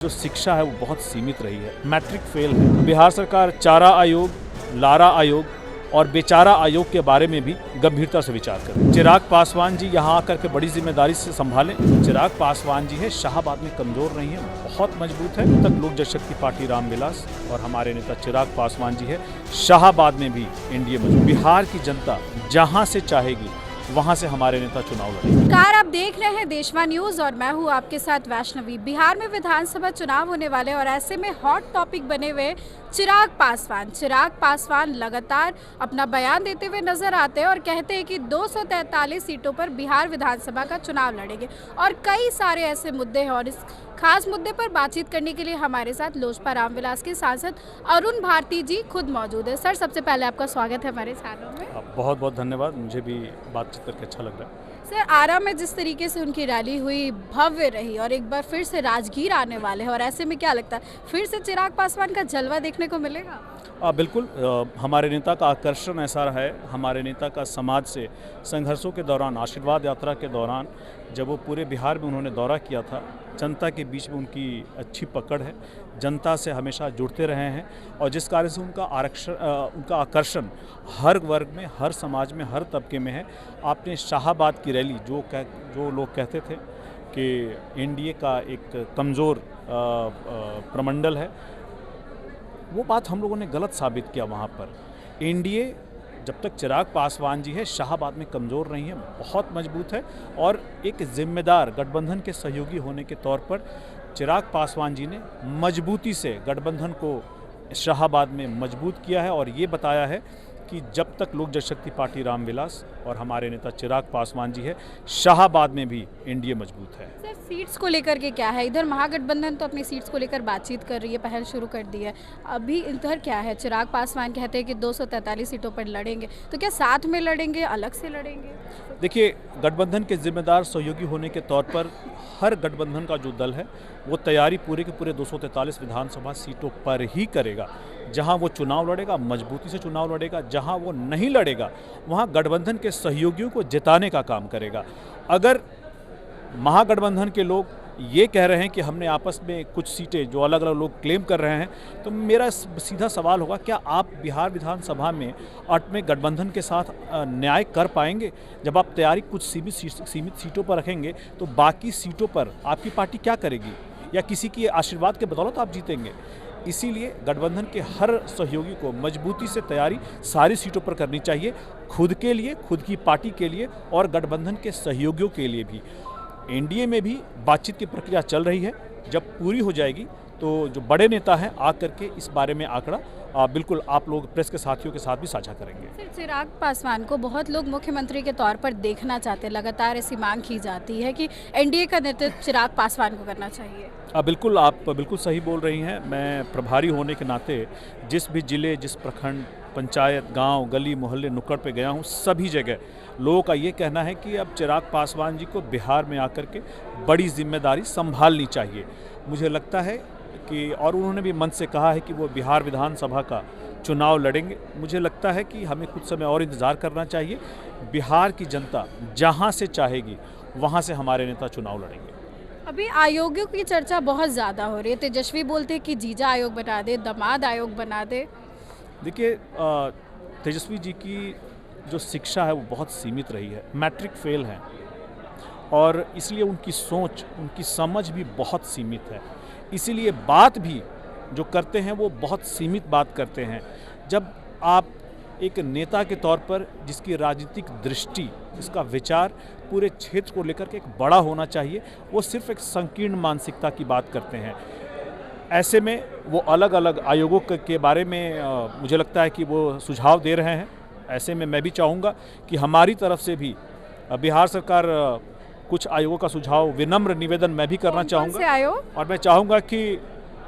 जो शिक्षा है वो बहुत सीमित रही है, मैट्रिक फेल है। बिहार सरकार चारा आयोग, लारा आयोग और बेचारा आयोग के बारे में भी गंभीरता से विचार करें। चिराग पासवान जी यहाँ आकर के बड़ी जिम्मेदारी से संभालें। चिराग पासवान जी है शाहाबाद में कमजोर नहीं है, बहुत मजबूत है। तक लोक जनशक्ति पार्टी रामविलास और हमारे नेता चिराग पासवान जी है शाहाबाद में भी एनडीए मजबूत। बिहार की जनता जहाँ से चाहेगी वहां से हमारे नेता चुनाव लड़ेंगे। नमस्कार, आप देख रहे हैं देशवा न्यूज और मैं हूं आपके साथ वैष्णवी। बिहार में विधानसभा चुनाव होने वाले और ऐसे में हॉट टॉपिक बने हुए चिराग पासवान लगातार अपना बयान देते हुए नजर आते हैं और कहते हैं कि 243 सीटों पर बिहार विधानसभा का चुनाव लड़ेंगे और कई सारे ऐसे मुद्दे हैं। और इस खास मुद्दे पर बातचीत करने के लिए हमारे साथ लोजपा रामविलास के सांसद अरुण भारती जी खुद मौजूद है। सर, सबसे पहले आपका स्वागत है हमारे चैनल में। बहुत बहुत धन्यवाद, मुझे भी बातचीत करके अच्छा लग रहा है। सर, आरा में जिस तरीके से उनकी रैली हुई भव्य रही और एक बार फिर से राजगीर आने वाले हैं और ऐसे में क्या लगता है फिर से चिराग पासवान का जलवा देखने को मिलेगा? बिल्कुल, हमारे नेता का आकर्षण ऐसा रहा है। हमारे नेता का समाज से संघर्षों के दौरान, आशीर्वाद यात्रा के दौरान जब वो पूरे बिहार में उन्होंने दौरा किया था, जनता के बीच में उनकी अच्छी पकड़ है, जनता से हमेशा जुड़ते रहे हैं और जिस कारण से उनका आकर्षण हर वर्ग में, हर समाज में, हर तबके में है। आपने शाहाबाद की रैली जो लोग कहते थे कि एनडीए का एक कमज़ोर प्रमंडल है, वो बात हम लोगों ने गलत साबित किया। वहाँ पर एनडीए जब तक चिराग पासवान जी है शाहाबाद में कमज़ोर नहीं है, बहुत मजबूत है। और एक जिम्मेदार गठबंधन के सहयोगी होने के तौर पर चिराग पासवान जी ने मजबूती से गठबंधन को शाहाबाद में मजबूत किया है और ये बताया है कि जब तक लोक जनशक्ति पार्टी रामविलास और हमारे नेता चिराग पासवान जी है शाहाबाद में भी एनडीए मजबूत है। सर, सीट्स को लेकर के क्या है? इधर महागठबंधन तो अपनी सीट्स को लेकर बातचीत कर रही है, पहल शुरू कर दी है। अभी इधर क्या है? चिराग पासवान कहते हैं कि 243 सीटों पर लड़ेंगे, तो क्या साथ में लड़ेंगे, अलग से लड़ेंगे? देखिए, गठबंधन के जिम्मेदार सहयोगी होने के तौर पर हर गठबंधन का जो दल है वो तैयारी पूरे के पूरे 243 विधानसभा सीटों पर ही करेगा। जहां वो चुनाव लड़ेगा मजबूती से चुनाव लड़ेगा, जहां वो नहीं लड़ेगा वहां गठबंधन के सहयोगियों को जिताने का काम करेगा। अगर महागठबंधन के लोग ये कह रहे हैं कि हमने आपस में कुछ सीटें जो अलग अलग लोग क्लेम कर रहे हैं, तो मेरा सीधा सवाल होगा, क्या आप बिहार विधानसभा में अपने गठबंधन के साथ न्याय कर पाएंगे? जब आप तैयारी कुछ सीमित सीटों पर रखेंगे तो बाकी सीटों पर आपकी पार्टी क्या करेगी? या किसी की आशीर्वाद के बदौलत आप जीतेंगे? इसीलिए गठबंधन के हर सहयोगी को मजबूती से तैयारी सारी सीटों पर करनी चाहिए, खुद के लिए, खुद की पार्टी के लिए और गठबंधन के सहयोगियों के लिए भी। एनडीए में भी बातचीत की प्रक्रिया चल रही है, जब पूरी हो जाएगी तो जो बड़े नेता हैं आकर के इस बारे में आंकड़ा बिल्कुल आप लोग प्रेस के साथियों के साथ भी साझा करेंगे। सर, चिराग पासवान को बहुत लोग मुख्यमंत्री के तौर पर देखना चाहते हैं, लगातार ऐसी मांग की जाती है कि एनडीए का नेतृत्व चिराग पासवान को करना चाहिए। बिल्कुल, आप बिल्कुल सही बोल रही हैं। मैं प्रभारी होने के नाते जिस भी जिले, जिस प्रखंड, पंचायत, गांव, गली, मोहल्ले, नुक्कड़ पे गया हूं, सभी जगह लोगों का ये कहना है कि अब चिराग पासवान जी को बिहार में आकर के बड़ी जिम्मेदारी संभालनी चाहिए। मुझे लगता है कि, और उन्होंने भी मन से कहा है कि वो बिहार विधानसभा का चुनाव लड़ेंगे। मुझे लगता है कि हमें कुछ समय और इंतज़ार करना चाहिए। बिहार की जनता जहाँ से चाहेगी वहाँ से हमारे नेता चुनाव लड़ेंगे। अभी आयोगों की चर्चा बहुत ज़्यादा हो रही है। तेजस्वी बोलते हैं कि जीजा आयोग बना दे, दामाद आयोग बना दे। देखिए, तेजस्वी जी की जो शिक्षा है वो बहुत सीमित रही है, मैट्रिक फेल है और इसलिए उनकी सोच, उनकी समझ भी बहुत सीमित है। इसीलिए बात भी जो करते हैं वो बहुत सीमित बात करते हैं। जब आप एक नेता के तौर पर जिसकी राजनीतिक दृष्टि, जिसका विचार पूरे क्षेत्र को लेकर के एक बड़ा होना चाहिए, वो सिर्फ एक संकीर्ण मानसिकता की बात करते हैं। ऐसे में वो अलग अलग आयोगों के बारे में मुझे लगता है कि वो सुझाव दे रहे हैं। ऐसे में मैं भी चाहूँगा कि हमारी तरफ से भी बिहार सरकार कुछ आयोगों का सुझाव, विनम्र निवेदन मैं भी करना चाहूँगा। और मैं चाहूँगा कि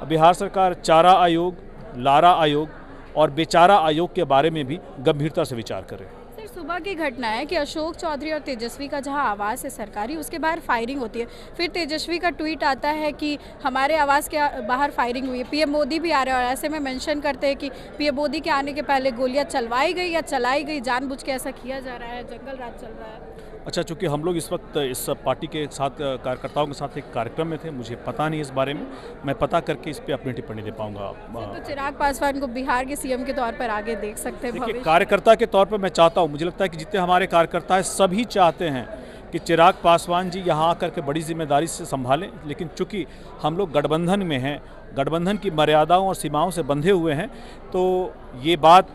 बिहार सरकार चारा आयोग, लारा आयोग और बेचारा आयोग के बारे में भी गंभीरता से विचार करे। सर, सुबह की घटना है कि अशोक चौधरी और तेजस्वी का जहां आवास है सरकारी, उसके बाहर फायरिंग होती है। फिर तेजस्वी का ट्वीट आता है कि हमारे आवास के बाहर फायरिंग हुई है। पीएम मोदी भी आ रहे हैं और ऐसे में मेंशन करते हैं कि पीएम मोदी के आने के पहले गोलियां चलवाई गई या चलाई गई, जानबूझ के ऐसा किया जा रहा है, जंगल राज चल रहा है। अच्छा, चूँकि हम लोग इस वक्त इस पार्टी के साथ कार्यकर्ताओं के साथ एक कार्यक्रम में थे, मुझे पता नहीं इस बारे में, मैं पता करके इस पे अपनी टिप्पणी दे पाऊँगा। तो चिराग पासवान को बिहार के सीएम के तौर पर आगे देख सकते हैं देखिए, भविष्य? कार्यकर्ता के तौर पर मैं चाहता हूँ, मुझे लगता है कि जितने हमारे कार्यकर्ता हैं सभी चाहते हैं कि चिराग पासवान जी यहाँ आकर के बड़ी जिम्मेदारी से संभालें, लेकिन चूँकि हम लोग गठबंधन में हैं, गठबंधन की मर्यादाओं और सीमाओं से बंधे हुए हैं, तो ये बात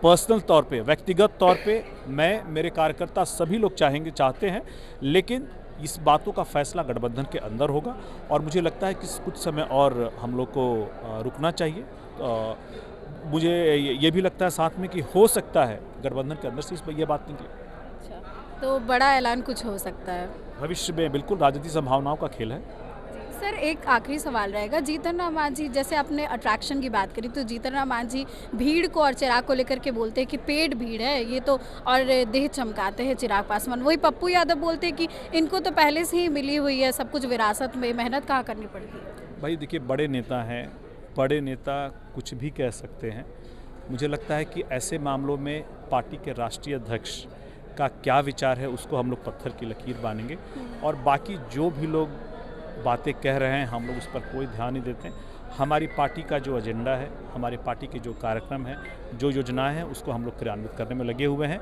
पर्सनल तौर पे, व्यक्तिगत तौर पे मैं, मेरे कार्यकर्ता सभी लोग चाहते हैं, लेकिन इस बातों का फैसला गठबंधन के अंदर होगा और मुझे लगता है कि कुछ समय और हम लोग को रुकना चाहिए। मुझे ये भी लगता है साथ में कि हो सकता है गठबंधन के अंदर से इस पर यह बात निकले। अच्छा, तो बड़ा ऐलान कुछ हो सकता है भविष्य में, बिल्कुल राजनीतिक संभावनाओं का खेल है। सर। एक आखिरी सवाल रहेगा, जीतन राम मांझी, जैसे आपने अट्रैक्शन की बात करी, तो जीतन राम मांझी भीड़ को और चिराग को लेकर के बोलते हैं कि पेड भीड़ है ये तो, और देह चमकाते हैं चिराग पासवान। वही पप्पू यादव बोलते हैं कि इनको तो पहले से ही मिली हुई है सब कुछ विरासत में, मेहनत कहाँ करनी पड़ती है। भाई देखिए, बड़े नेता हैं, बड़े नेता कुछ भी कह सकते हैं। मुझे लगता है कि ऐसे मामलों में पार्टी के राष्ट्रीय अध्यक्ष का क्या विचार है उसको हम लोग पत्थर की लकीर बांधेंगे, और बाकी जो भी लोग बातें कह रहे हैं हम लोग उस पर कोई ध्यान नहीं देते। हमारी पार्टी का जो एजेंडा है, हमारी पार्टी के जो कार्यक्रम है, जो योजनाएं हैं, उसको हम लोग क्रियान्वित करने में लगे हुए हैं।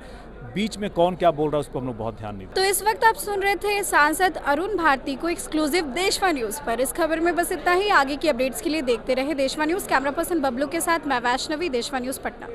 बीच में कौन क्या बोल रहा है उस पर हम लोग बहुत ध्यान नहीं देते। तो इस वक्त आप सुन रहे थे सांसद अरुण भारती को एक्सक्लूसिव देशवा न्यूज़ पर। इस खबर में बस इतना ही। आगे की अपडेट्स के लिए देखते रहे देशवा न्यूज़। कैमरा पर्सन बबलू के साथ मैं वैष्णवी, देशवा न्यूज़ पटना।